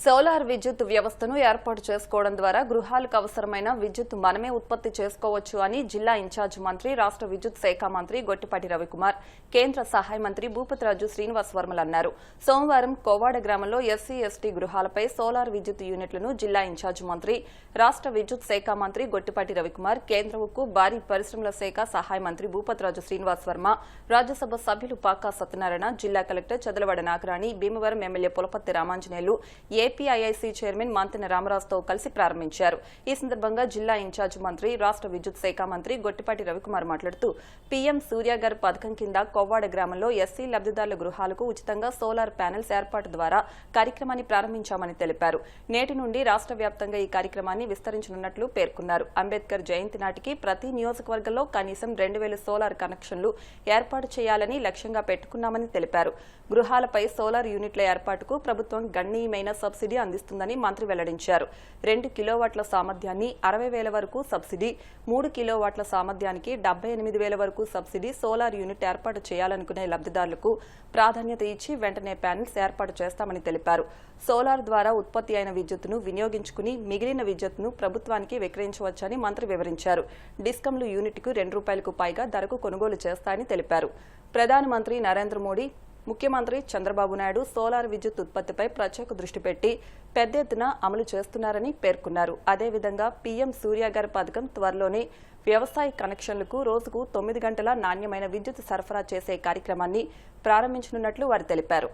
Solar విద్యుత్ వ్యవస్థను ఏర్పాటు చేసుకోవడం ద్వారా గృహాలకు అవసరమైన విద్యుత్ మనమే ఉత్పత్తి చేసుకోవచ్చు అని జిల్లా ఇన్ఛార్జ్ మంత్రి రాష్ట్ర విద్యుత్ శాఖ మంత్రి గొట్టిపాటి రవికుమార్ కేంద్ర సహాయ మంత్రి భూపతిరాజు శ్రీనివాస్ వర్మలు అన్నారు. సోమవారం కోవాడ గ్రామంలో ఎస్సీ ఎస్టీ గృహాలపై సోలార్ విద్యుత్ యూనిట్లను జిల్లా ఇన్ఛార్జ్ మంత్రి రాష్ట్ర విద్యుత్ శాఖ మంత్రి గొట్టిపాటి రవికుమార్, కేంద్ర ఉక్కు భారీ పరిశ్రమల శాఖ సహాయ మంత్రి భూపతిరాజు శ్రీనివాస్ వర్మ, రాజ్యసభ సభ్యులు పాకా సత్యనారాయణ, జిల్లా collector Chadalavada Nagarani, Bhimavaram MLA Pulaparthi Ramanjaneyulu, APIIC chairman Mantena రామరాజుతో కలిసి ప్రారంభించారు. ఈ సందర్భంగా జిల్లా ఇన్ఛార్జ్ మంత్రి రాష్ట్ర విద్యుత్ శాఖ మంత్రి గొట్టిపాటి రవికుమార్ మాట్లాడుతూ పీఎం సూర్యఘర్ పథకం కింద కోవ్వాడ గ్రామంలో ఎస్సీ లబ్దిదారుల గృహాలకు ఉచితంగా సోలార్ ప్యానెల్స్ ఏర్పాటు ద్వారా కార్యక్రమాన్ని ప్రారంభించామని తెలిపారు. నేటి నుండి రాష్ట్ర వ్యాప్తంగా ఈ కార్యక్రమాన్ని విస్తరించనున్నట్లు పేర్కొన్నారు. అంబేద్కర్ జయంతి నాటికి ప్రతి నియోజకవర్గంలో కనీసం 2000 సోలార్ కనెక్షన్లు ఏర్పాటు చేయాలని లక్ష్యంగా పెట్టుకున్నామని తెలిపారు. గృహాలపై సోలార్ యూనిట్ల ఏర్పాటుకు ప్రభుత్వం గణనీయమైన సబ్సిడీ అందిస్తుందని మంత్రి వెల్లడించారు. 2 కిలోవాట్ల సామర్థ్యాన్ని 60,000 వరకు సబ్సిడీ, 3 కిలోవాట్ల సామర్థ్యానికి 78,000 వరకు సబ్సిడీ సోలార్ యూనిట్ ఏర్పాటు చేయాలనుకునే లబ్దిదారులకు ప్రాధాన్యత ఇచ్చి వెంటనే ప్యానెల్స్ ఏర్పాటు చేస్తామని తెలిపారు. సోలార్ ద్వారా ఉత్పత్తి అయిన విద్యుత్తును వినియోగించుకుని మిగిలిన విద్యుత్తును ప్రభుత్వానికి విక్రయించవచ్చని మంత్రి వివరించారు. డిస్కంలు యూనిట్కు ₹2 పైగా ధరకు కొనుగోలు చేస్తాయని తెలిపారు. ప్రధానమంత్రి నరేంద్ర మోడీ, ముఖ్యమంత్రి చంద్రబాబు నాయుడు సోలార్ విద్యుత్ ఉత్పత్తిపై ప్రత్యేక దృష్టి పెట్టి పెద్ద ఎత్తున అమలు చేస్తున్నారని పేర్కొన్నారు. అదేవిధంగా పీఎం సూర్యఘర్ పథకం త్వరలోనే వ్యవసాయ కనెక్షన్లకు రోజుకు 9 గంటల నాణ్యమైన విద్యుత్ సరఫరా చేసే కార్యక్రమాన్ని ప్రారంభించనున్నట్లు వారు తెలిపారు.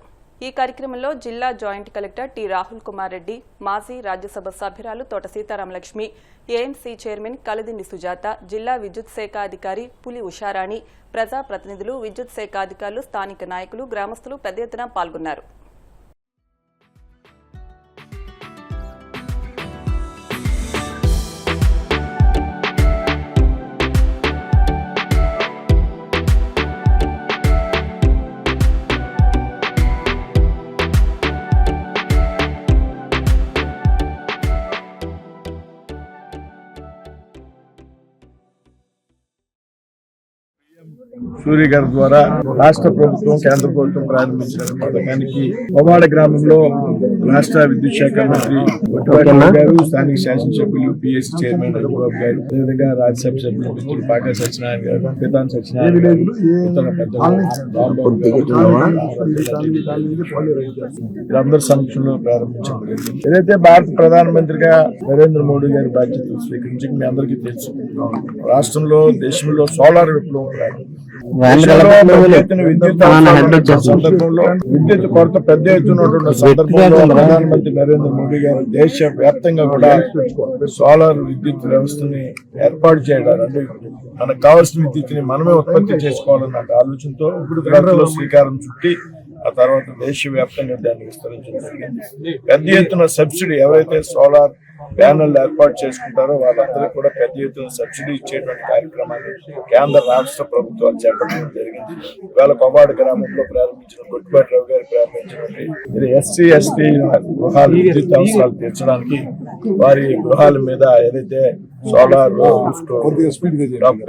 ఈ కార్యక్రమంలో జిల్లా joint collector T Rahul Kumar Reddy, మాజీ రాజ్యసభ సభ్యురాలు తోట సీతారామలక్ష్మి, ఏఎంసీ చైర్మన్ కలిదిండి సుజాత, జిల్లా విద్యుత్ శాఖ అధికారి పులి ఉషారాణి, ప్రజాప్రతినిధులు, విద్యుత్ శాఖ అధికారులు, స్థానిక నాయకులు, గ్రామస్తులు పెద్ద ఎత్తున పాల్గొన్నారు. సూర్యఘర్ ద్వారా రాష్ట్ర ప్రభుత్వం, కేంద్ర ప్రభుత్వం ప్రారంభించిన పథకానికి కోవాడ గ్రామంలో రాష్ట్ర విద్యుత్ శాఖ మంత్రి గొట్టిపాటి గారు, స్థానిక శాసనసభ్యులు పిఎస్సీ చైర్మన్ రఘుబాబు గారు, అదేవిధంగా రాజ్యసభ సభ్యులు మిత్రులు పాకా సత్యనారాయణ గారు, పితాన్ సత్యనారాయణ గారు, ఇతర పెద్దలు వీరందరి సమక్షంలో ప్రారంభించబడింది. ఏదైతే భారత ప్రధానమంత్రిగా నరేంద్ర మోడీ గారి బాధ్యతలు స్వీకరించి మీ అందరికీ తెలుసు, రాష్ట్రంలో దేశంలో సోలార్ విప్లవం విద్యుత్ కొరత పెద్ద ఎత్తున సందర్భంలో ప్రధానమంత్రి నరేంద్ర మోడీ గారు దేశ వ్యాప్తంగా కూడా సోలార్ విద్యుత్ వ్యవస్థని ఏర్పాటు చేయడానికి మనకు కావాల్సిన విద్యుత్ని మనమే ఉత్పత్తి చేసుకోవాలన్న ఆలోచనతో ఇప్పుడు శ్రీకారం చుట్టి ఆ తర్వాత దేశవ్యాప్తంగా దాన్ని విస్తరించడం జరిగింది. పెద్ద ఎత్తున సబ్సిడీ ఎవరైతే సోలార్ ప్యానెల్ ఏర్పాటు చేసుకుంటారో వాళ్ళందరికీ కూడా పెద్ద ఎత్తున సబ్సిడీ ఇచ్చేటువంటి కార్యక్రమాన్ని కేంద్ర రాష్ట్ర ప్రభుత్వాలు చేపట్టడం జరిగింది. ఇవాళ కోవాడ గ్రామంలో ప్రారంభించిన గొట్టిపాటి రావు గారు ప్రారంభించినటువంటి ఎస్సీ ఎస్టీ గృహాల విద్యుత్ అవసరాలు తీర్చడానికి వారి గృహాల మీద ఏదైతే సోలార్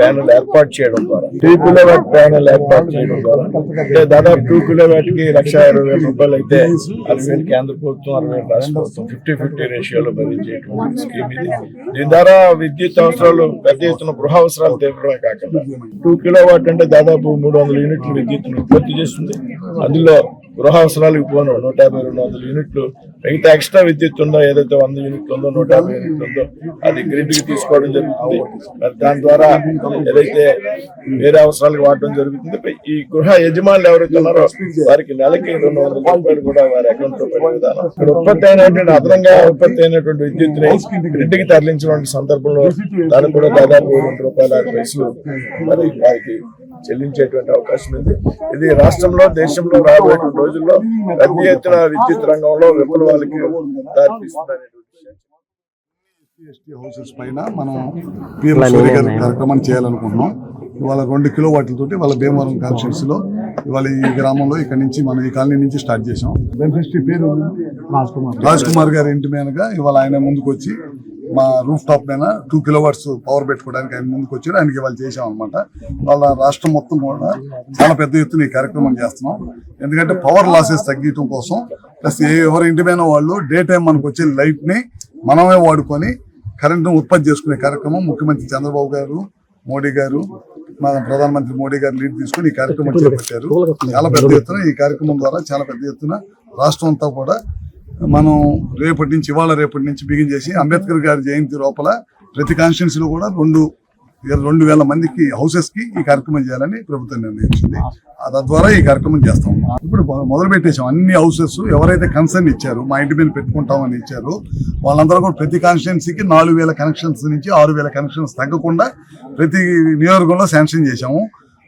ప్యానెల్ ఏర్పాటు చేయడం ద్వారా 2 కిలోవాట్ ప్యానెల్ ఏర్పాటు చేయడం ద్వారా అంటే దాదాపు 2 కిలోవాట్ కి ₹1,60,000 అయితే 60,000 కేంద్ర ప్రభుత్వం, 60,000 రాష్ట్ర ప్రభుత్వం 50-50 రేషియోలో భరించేటువంటి స్కీమ్ ఇది. దీని ద్వారా విద్యుత్ అవసరాలు పెద్ద ఎత్తున గృహ అవసరాలు తీవ్రమే కాకుండా 2 కిలోవాట్ అంటే దాదాపు 300 యూనిట్ల విద్యుత్తును ఉత్పత్తి చేస్తుంది. అందులో గృహ అవసరాలకు పోను 150-200 యూనిట్లు, మిగతా ఎక్స్ట్రా విద్యుత్ ఉందో ఏదైతే 100 యూనిట్లు ఉందో 150 యూనిట్లు ఉందో అది గ్రిడ్ కి తీసుకోవడం జరుగుతుంది. దాని ద్వారా ఏదైతే వేరే అవసరాలకు వాడటం జరుగుతుంది. ఈ గృహ యజమానులు ఎవరైతే ఉన్నారో వారికి నెలకి ₹200 కూడా వారి అకౌంట్ లో పడే విధానం. ఇక్కడ ఉత్పత్తి అయినటువంటి అదనంగా ఉత్పత్తి అయినటువంటి విద్యుత్ని గ్రిడ్ కి తరలించిన సందర్భంలో దానికి కూడా దాదాపు ₹2.60 మరి వారికి చెల్లించేటువంటి అవకాశం ఉంది. ఇది రాష్ట్రంలో, దేశంలో రాబోయే రోజుల్లో పెద్ద ఎత్తున విద్యుత్ రంగంలో విప్లవాలకి దారితీస్తుందనే హౌసెస్ పైన మనం పీఎం సూర్యఘర్ కార్యక్రమాన్ని చేయాలనుకుంటున్నాం. ఇవాళ 2 కిలోవాట్లతోటి వాళ్ళ భీమవరం కాన్స్టిట్యూన్సీ లో ఇవాళ ఈ గ్రామంలో ఇక్కడ నుంచి మనం ఈ కాలనీ నుంచి స్టార్ట్ చేసాం. బెనిఫిషరీ పేరు రాజ్ కుమార్ గారి ఇంటి మీదగా ఇవాళ ఆయన ముందుకు వచ్చి మా రూఫ్ టాప్ పైన 2 కిలోవాట్స్ పవర్ పెట్టుకోవడానికి ఆయన ముందుకు వచ్చారు. ఆయనకి ఇవాళ చేసాం అనమాట. వాళ్ళ రాష్ట్రం మొత్తం కూడా చాలా పెద్ద ఎత్తున ఈ కార్యక్రమం చేస్తున్నాం. ఎందుకంటే పవర్ లాసెస్ తగ్గించడం కోసం ప్లస్ ఎవరి ఇంటి పైన వాళ్ళు డే టైం మనకు వచ్చే లైట్ ని మనమే వాడుకొని కరెంట్ ఉత్పత్తి చేసుకునే కార్యక్రమం ముఖ్యమంత్రి చంద్రబాబు గారు, మోడీ గారు, మన ప్రధానమంత్రి మోడీ గారు లీడ్ తీసుకుని ఈ కార్యక్రమం చేపట్టారు. చాలా పెద్ద ఎత్తున ఈ కార్యక్రమం ద్వారా చాలా పెద్ద ఎత్తున రాష్ట్రం అంతా కూడా మనం రేపటి నుంచి బిగిన్ చేసి అంబేద్కర్ గారి జయంతి లోపల ప్రతి కాన్స్టిట్యున్సీలో కూడా 2,000 మందికి హౌసెస్ కి ఈ కార్యక్రమం చేయాలని ప్రభుత్వం నిర్ణయించింది. తద్వారా ఈ కార్యక్రమం చేస్తాం. ఇప్పుడు మొదలు పెట్టేశాం. అన్ని హౌసెస్ ఎవరైతే కన్సర్న్ ఇచ్చారు, మా ఇంటి మీద పెట్టుకుంటామని ఇచ్చారు, వాళ్ళందరూ కూడా ప్రతి కాన్స్టిట్యున్సీకి 4,000 కనెక్షన్స్ నుంచి 6,000 కనెక్షన్స్ తగ్గకుండా ప్రతి నియోజకవర్గంలో శాంక్షన్ చేశాము.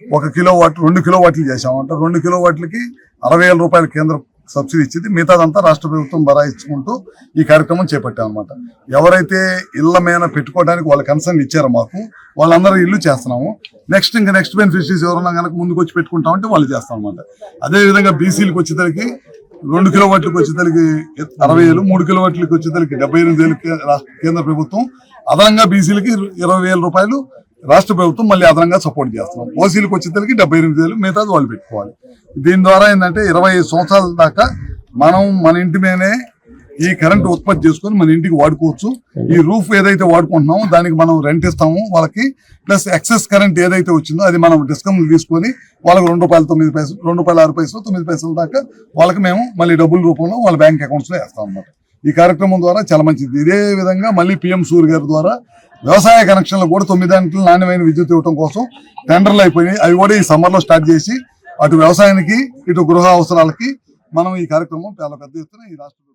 1 కిలోవాట్ 2 కిలోవాట్లు చేశాము. అంటే 2 కిలోవాట్లకి 60,000 రూపాయలు కేంద్రం సబ్సిడీ ఇచ్చింది. మిగతాదంతా రాష్ట్ర ప్రభుత్వం బరాయించుకుంటూ ఈ కార్యక్రమం చేపట్టాం అనమాట. ఎవరైతే ఇళ్ల మీద పెట్టుకోవడానికి వాళ్ళ కన్సర్న్ ఇచ్చారో మాకు, వాళ్ళందరూ ఇల్లు చేస్తున్నాము. నెక్స్ట్ బెనిఫిషరీస్ ఎవరన్నా కనుక ముందుకు వచ్చి పెట్టుకుంటామంటే వాళ్ళు చేస్తాం అనమాట. అదేవిధంగా బీసీలకు వచ్చేసరికి 2 కిలోవాట్లకు వచ్చేసరికి 60,000, 3 కిలోవాట్లకు వచ్చేసరికి 78,000 కేంద్ర ప్రభుత్వం, అదనంగా బీసీలకి 20,000 రూపాయలు రాష్ట్ర ప్రభుత్వం మళ్ళీ అదనంగా సపోర్ట్ చేస్తున్నాం. ఓసీలకు వచ్చేసరికి 78,000, మిగతాది వాళ్ళు పెట్టుకోవాలి. దీని ద్వారా ఏంటంటే 25 సంవత్సరాల దాకా మనం మన ఇంటి మీదనే ఈ కరెంట్ ఉత్పత్తి చేసుకొని మన ఇంటికి వాడుకోవచ్చు. ఈ రూఫ్ ఏదైతే వాడుకుంటున్నామో దానికి మనం రెంట్ ఇస్తాము వాళ్ళకి. ప్లస్ ఎక్సెస్ కరెంట్ ఏదైతే వచ్చిందో అది మనం డిస్కౌంట్ తీసుకొని వాళ్ళకి ₹2.09, ₹2.06, 9 దాకా వాళ్ళకి మేము మళ్ళీ డబ్బుల రూపంలో వాళ్ళ బ్యాంక్ అకౌంట్స్ లో వేస్తాం అన్నమాట. ఈ కార్యక్రమం ద్వారా చాలా మంచిది. ఇదే విధంగా మళ్ళీ PM సూర్య గారి ద్వారా వ్యవసాయ కనెక్షన్లు కూడా 9 గంటలు నాణ్యమైన విద్యుత్ ఇవ్వడం కోసం టెండర్లు అయిపోయినాయి. అవి కూడా ఈ సమ్మర్ లో స్టార్ట్ చేసి అటు వ్యవసాయానికి ఇటు గృహ అవసరాలకి మనం ఈ కార్యక్రమం చాలా పెద్ద ఎత్తున ఈ రాష్ట్రం